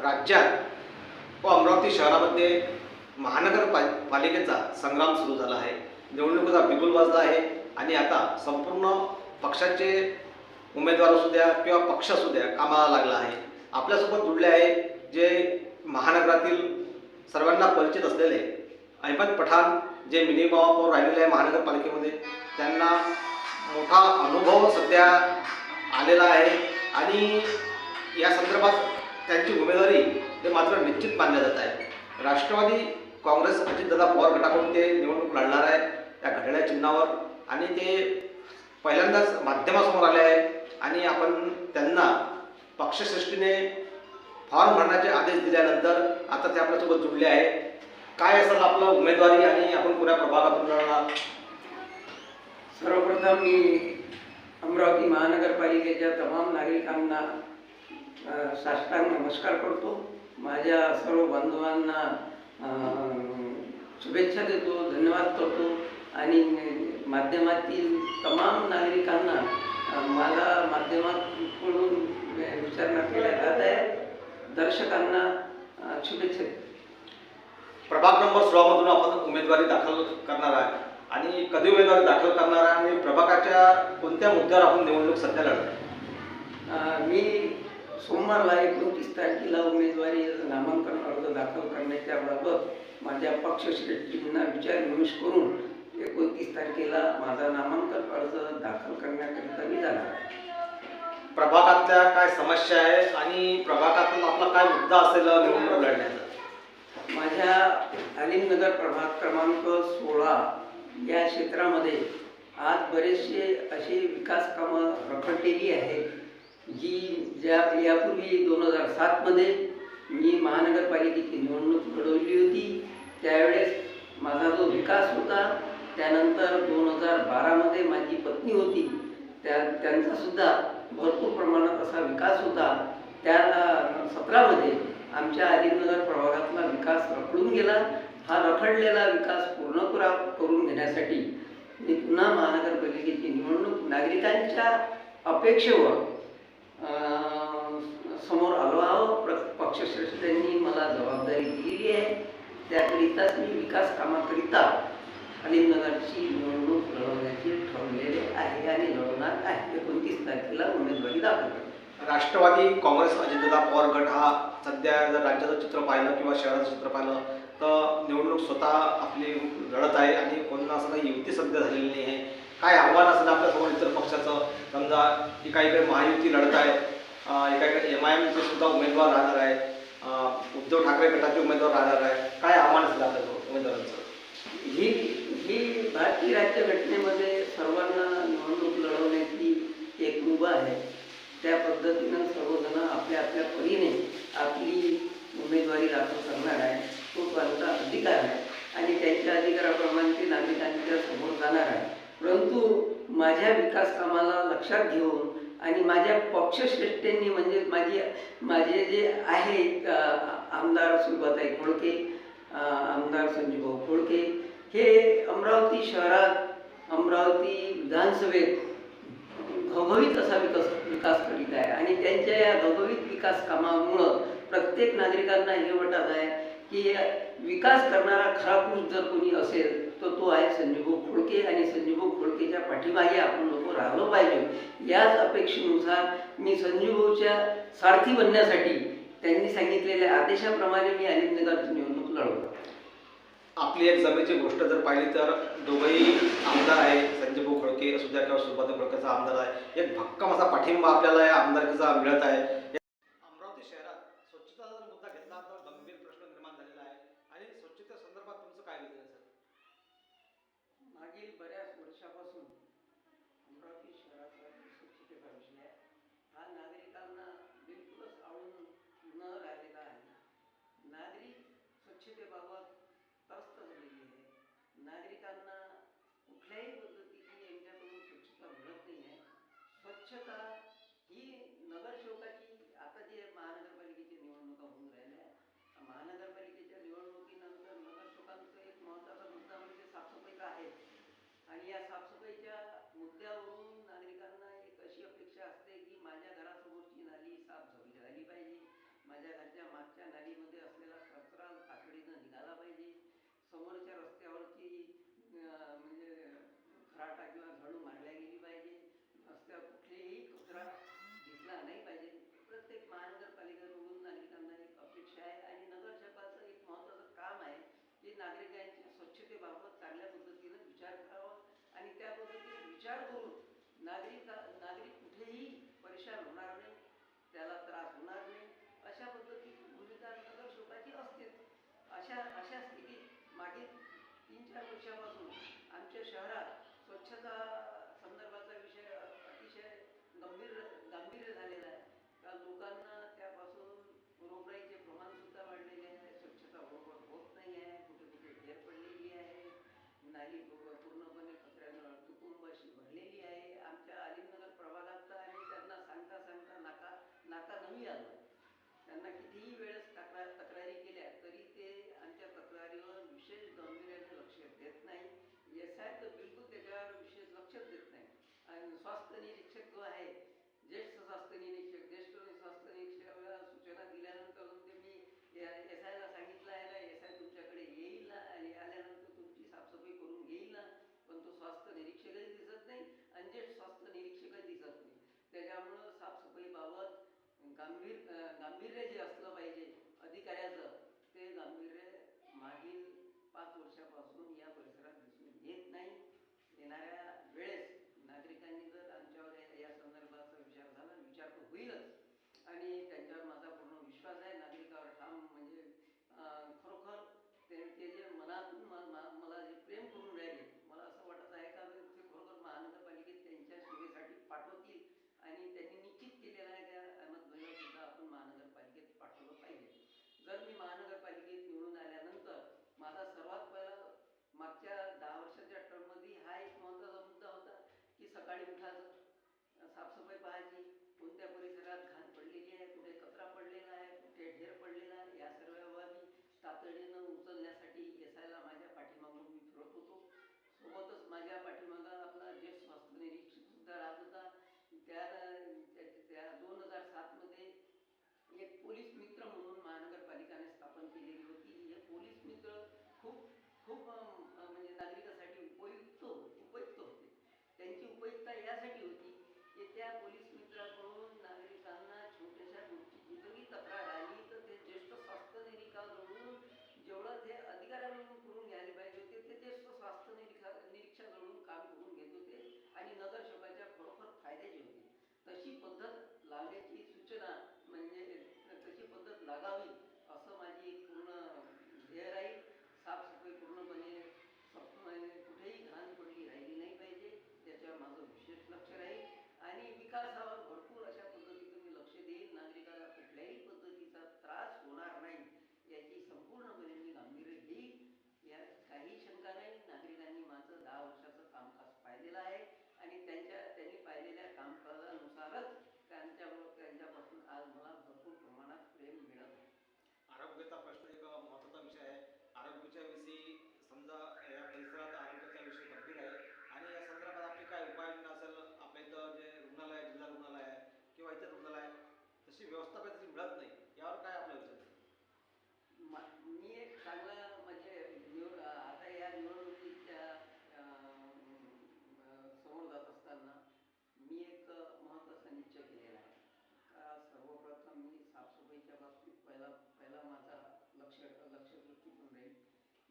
राज्यात व अमरावती शहरामध्ये महानगरपालिकेचा संग्राम सुरू झाला आहे. निवडणुकीचा बिगुल वाजला आहे आणि आता संपूर्ण पक्षाचे उमेदवार असू द्या किंवा पक्ष असू द्या कामाला लागला आहे. आपल्यासोबत जुळले आहे जे महानगरातील सर्वांना परिचित असलेले अहमद पठाण, जे मिनी महापौर राहिलेले आहे महानगरपालिकेमध्ये. त्यांना मोठा अनुभव सध्या आलेला आहे आणि या संदर्भात त्यांची उमेदवारी हे मात्र निश्चित मानल्या जात आहे. राष्ट्रवादी काँग्रेस अजितदादा पवार गटाकडून ते निवडणूक लढणार आहे त्या घड्याळ्या चिन्हावर आणि ते पहिल्यांदाच माध्यमासमोर आले आहे आणि आपण त्यांना पक्षश्रेष्ठीने फॉर्म भरण्याचे आदेश दिल्यानंतर आता ते आपल्यासोबत जुळले आहे. काय असेल आपलं उमेदवारी आणि आपण पुण्या प्रभागातून लढणार? सर्वप्रथम मी अमरावती महानगरपालिकेच्या तमाम नागरिकांना साष्टांग नमस्कार करतो. माझ्या सर्व बांधवांना शुभेच्छा देतो, धन्यवाद करतो आणि माध्यमातील तमाम नागरिकांना मला माध्यमाकडून विचारणा केल्या जात आहे. दर्शकांना शुभेच्छा देतो. प्रभाग नंबर 16 मधून आपण उमेदवारी दाखल करणार आहे आणि कधी उमेदवारी दाखल करणार आहे आणि प्रभागाच्या कोणत्या मुद्द्यावर आपण निवडणूक सध्या लढणार? मी सोमवारला 29 तारखेला उमेदवारी नामांकन अर्ज दाखल करण्याच्या बाबत माझ्या पक्षश्रेष्ठींना विचारविनिमय करून 29 तारखेला माझा नामांकन अर्ज दाखल करण्याकरिता मी जाणार आहे. प्रभागातल्या काय समस्या आहे आणि प्रभागातून आपला काय मुद्दा असेल निवडणूक लढण्याचा? माझ्या अलीमनगर प्रभाग क्रमांक 16 या क्षेत्रामध्ये आज बरेचसे असे विकास कामं रखडलेली आहेत जी यापूर्वी 2007 मध्ये मी महानगरपालिकेची निवडणूक लढवली होती. त्यावेळेस माझा जो विकास होता, त्यानंतर 2012 मध्ये माझी पत्नी होती, त्यांचा सुद्धा भरपूर प्रमाणात असा विकास होता. त्या 2017 मध्ये आमच्या अलीमनगर प्रभागातला विकास रखडून गेला. हा रखडलेला विकास पूर्ण करून घेण्यासाठी मी पुन्हा महानगरपालिकेची निवडणूक नागरिकांच्या अपेक्षेवर समोर आलो आहोत. पक्षश्रेष्ठींनी मला जबाबदारी दिलेली आहे. त्याकरिताच मी विकास कामाकरिता अलीमनगरची निवडणूक लढवण्याचे ठरवलेले आहे आणि लढवणार आहे. 29 तारखेला उमेदवारी दाखल करतो. राष्ट्रवादी काँग्रेस अजितदादा पवार गट हा सध्या जर राज्याचं चित्र पाहिलं किंवा शहराचं चित्र पाहिलं तर निवडणूक स्वतः आपली लढत आहे आणि कोणता असं काही युती सध्या झालेली नाही आहे. काय आव्हान असेल आपल्यासमोर इतर पक्षाचं? समजा एका इकडे महायुती लढत आहे, एका इकडे MIMचे सुद्धा उमेदवार राहणार आहे, उद्धव ठाकरे गटाचे उमेदवार राहणार आहे. काय आव्हान असेल आपल्यासमोर उमेदवारांचं? ही भारतीय राज्यघटनेमध्ये सर्वांना निवडणूक लढवण्याची एक मुभा आहे. त्या पद्धतीनं सर्वजण आपल्या आपल्या परीने आपली उमेदवारी दाखल करणार आहे. तो त्यांचा अधिकार आहे आणि त्यांच्या अधिकाराप्रमाणे ते नागरिकांच्या समोर जाणार आहे. परंतु माझ्या विकास कामाला लक्षात घेऊन आणि माझ्या पक्षश्रेष्ठींनी म्हणजे माझे जे आहेत आमदार सुलभाताई खोडके, आमदार संजीवभाऊ खोडके, हे अमरावती शहरात, अमरावती विधानसभेत घवघवीत असा विकास करीत आहे आणि त्यांच्या या घवघवीत विकास कामामुळं प्रत्येक नागरिकांना हे वाटत आहे की विकास करणारा खरा पुरुष जर कोणी असेल तर तो आहे संजीवभाऊ खोडके आणि संजीवभाऊ खोडकेच्या पाठीमागे आपण लोक राहिलो पाहिजे. याच अपेक्षेनुसार मी संजीवभाऊच्या सारथी बनण्यासाठी त्यांनी सांगितलेल्या आदेशाप्रमाणे मी अलीमनगरची निवडणूक लढवतो. आपली एक जमेची गोष्ट जर पाहिली तर दोघंही आमदार आहे, संजीवभाऊ खोडके असू द्या किंवा सुलभाताई खोडकेचा आमदार आहे. एक भक्कम असा पाठिंबा आपल्याला या आमदारकीचा मिळत आहे. अमरावती शहरात स्वच्छता जर मुद्दा घेतला तर गंभीर प्रश्न निर्माण झालेला आहे आणि स्वच्छते संदर्भात तुमचं काय विचार आहे? मागील बऱ्याच वर्षापासून अमरावती शहराचा स्वच्छतेचा विषय आहे. हा नागरिकांना बिलकुलच आवडून न राहिलेला आहे. नागरिक स्वच्छतेबाबत त्रस्त झालेली आहे. नागरिकांना कुठल्याही पद्धतीची यांच्याकडून स्वच्छता मिळत नाही आहे. स्वच्छता ही नगरसेवकाची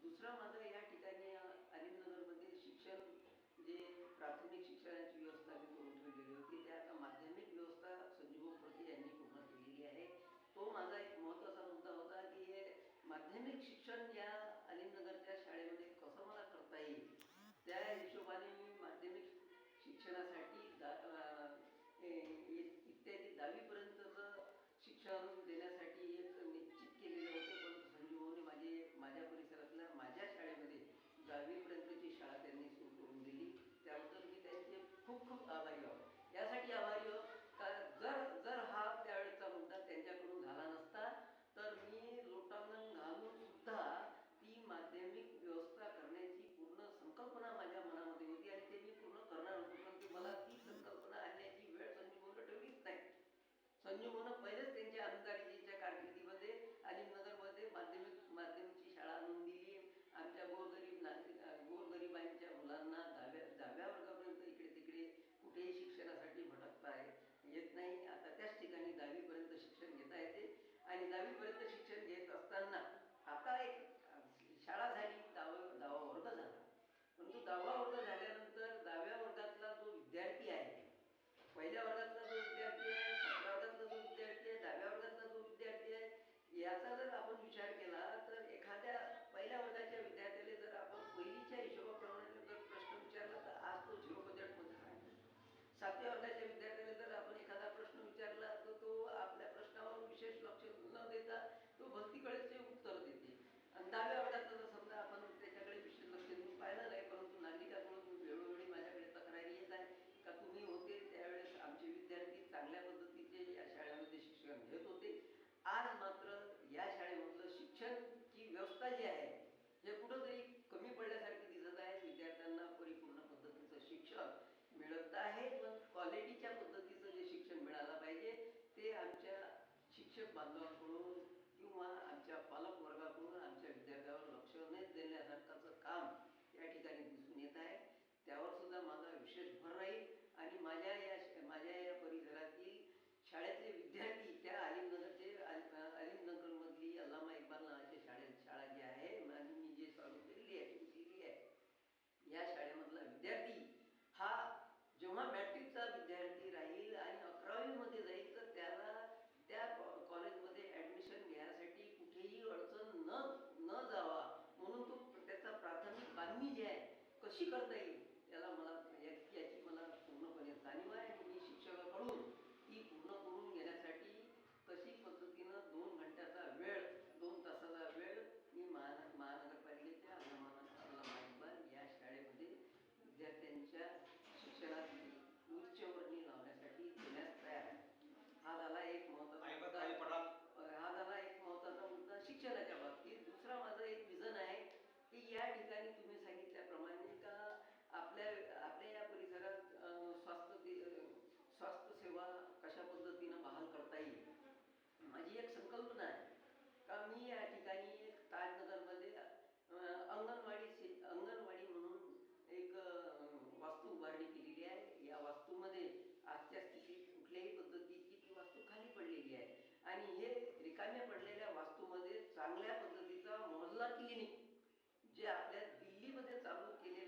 दुसरं माझं या ठिकाणी अलिमनगरमध्ये शिक्षण जे प्राथमिक शिक्षणाची व्यवस्था मी करून ठेवलेली होती ते आता माध्यमिक व्यवस्था संजीव प्रति यांनी पूर्ण केलेली आहे. तो माझा एक महत्त्वाचा मुद्दा होता की हे माध्यमिक शिक्षण या अलिमनगरच्या शाळेमध्ये कसं मला करता येईल, त्या हिशोबाने मी माध्यमिक शिक्षणासाठी इत्यादी 10वीपर्यंतचं शिक्षण देण्यासाठी एक निश्चित केलेले होते. परंतु संजीव भाऊने माझ्या परिसरातल्या माझ्या शाळेमध्ये 10वीपर्यंतची शाळा त्यांनी सुरू करून दिली. त्याबद्दल मी त्यांचे खूप खूप आभारी आहोत. यासाठी आभारी आहोत का जर हा त्यावेळेचा मुद्दा त्यांच्याकडून झाला नसता तर मी लोटांगण घालून सुद्धा ती माध्यमिक व्यवस्था करण्याची पूर्ण संकल्पना माझ्या मनामध्ये होती आणि ते मी पूर्ण करणार होतो. पण मला ती संकल्पना आणण्याची वेळ संजीव भाऊने ठेवलीच नाही. संजीव भाऊनं पहिलेच त्यांच्या आमदारकीच्या कारकिर्दीमध्ये अलिमनगरमध्ये माध्यमिकची शाळा आणून दिली. आमच्या गोरगरिबांच्या मुलांना 10व्या वर्गापर्यंत इकडे तिकडे कुठेही शिक्षणासाठी भटकता येत नाही. आता त्याच ठिकाणी 10वीपर्यंत शिक्षण घेता येते आणि 10वीपर्यंत शिक्षण घेत असताना आता एक शाळा झाली, 10वा वर्ग झाला. परंतु 10वा वर्ग झाल्यानंतर 10व्या वर्गातला जो विद्यार्थी आहे, पहिल्या वर्गातला जो विद्यार्थी आहे, 7व्या वर्गातला जो विद्यार्थी आहे, 10व्या वर्गातला जो विद्यार्थी आहे, याचा जर आपण विचार केला तर एखाद्या पहिल्या वर्गाच्या विद्यार्थ्याला जर आपण पहिलीच्या हिशोबाप्रमाणे जर प्रश्न विचारला तर आज तो 0 बजेटमध्ये आहे. 7व्या वर्गाच्या विद्यार्थ्याला जर आपण एखादा प्रश्न विचारला तर तो आपल्या प्रश्नावर विशेष लक्ष न देता तो भलतीकडेचे उत्तर देते. आणि 10व्या वर्गातला जर समजा आपण त्याच्याकडे विशेष लक्ष देऊन पाहिलं नाही, परंतु नागरिकांकडून वेळोवेळी माझ्याकडे तक्रारी येत आहे का तुम्ही होते त्यावेळेस आमचे विद्यार्थी चांगल्या पद्धतीचे या शाळेमध्ये शिक्षण घेत होते. आज मात्र या शाळेमधलं शिक्षणची व्यवस्था जी आहे हे कुठंतरी कमी पडल्यासारखी दिसत आहे. विद्यार्थ्यांना परिपूर्ण पद्धतीचं शिक्षण मिळत आहे, पण क्वालिटीच्या पद्धतीचं जे शिक्षण मिळालं पाहिजे ते आमच्या शिक्षक बांधवांकडून किंवा आमच्या पालक वर्गाकडून आमच्या विद्यार्थ्यावर लक्ष न देण्यासारखाचं काम या ठिकाणी दिसून येत आहे. त्यावर सुद्धा माझा विशेष भर राहील आणि माझ्या या परिसरातील शाळेतले विद्यार्थी त्या अलिमनगरमधली अल्लामा इक्बाल नावाची शाळा जी आहे आणि मी जे चालू केलेली आहे या शाळेमधला विद्यार्थी हा जेव्हा मॅट्रिकचा विद्यार्थी राहील आणि 11वीमध्ये जाईल तर त्याला त्या कॉलेजमध्ये ॲडमिशन घ्यायसाठी कुठेही अडचण न जावा म्हणून तो त्याचा प्राथमिक बांधणी जी आहे कशी करता येईल याची मला पूर्णपणे जाणीव आहे आणि मी शिक्षकाकडून ती पूर्ण करून घेण्यासाठी कशी पद्धतीनं 2 तासाचा वेळ मी महानगरपालिकेच्या अल्लामा इक्बाल या शाळेमध्ये विद्यार्थ्यांच्या शिक्षणाची उच्चवर्णी लावण्यासाठी देण्यास तयार आहे. हा झाला एक महत्त्वाचा मुद्दा शिक्षणाच्या बाबतीत. दुसरा माझं एक विजन आहे की या ठिकाणी तुम्ही सांगितल्याप्रमाणे का आपल्या या परिसरात स्वास्थ्य सेवा कशा पद्धतीनं बहाल करता येईल. माझी एक संकल्पना आहे का मी या ठिकाणी एक ताजनगरमध्ये अंगणवाडी म्हणून एक वास्तू उभारणी केलेली आहे. या वास्तूमध्ये आजच्या स्थितीत कुठल्याही पद्धतीची ती वास्तू खाली पडलेली आहे आणि हे रिकाम्या पडलेल्या वास्तूमध्ये चांगल्या पद्धतीचा मोहल्ला क्लिनिक जे आपल्या दिल्लीमध्ये चालू केल्या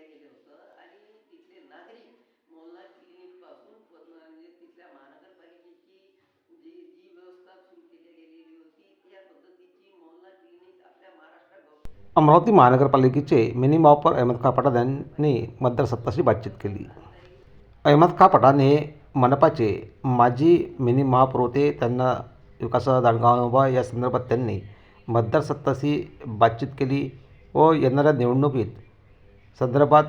गेलं होतं आणि तिथले नागरिक मोहल्ला क्लिनिक पासून म्हणजे तिथल्या महानगरपालिकेची जी व्यवस्था सुरू केली गेलेली होती त्या पद्धतीची मोहल्ला क्लिनिक आपल्या महाराष्ट्रात अमरावती महानगरपालिकेचे मिनी महापौर अहमद खान पठाण यांनी मतदारसत्ताशी बातचीत केली. अहमद खान पठाण हे मनपाचे माजी मिनी महापौर होते. त्यांना विकासाचा दांडगा अनुभव या संदर्भात त्यांनी मतदारसत्ताशी बातचीत केली व येणाऱ्या निवडणुकीत संदर्भात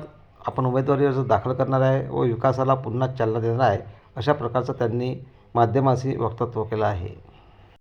आपण उमेदवारी अर्ज दाखल करणार आहे व विकासाला पुन्हा चालना देणार आहे अशा प्रकारचं त्यांनी माध्यमांशी वक्तव्य केलं आहे.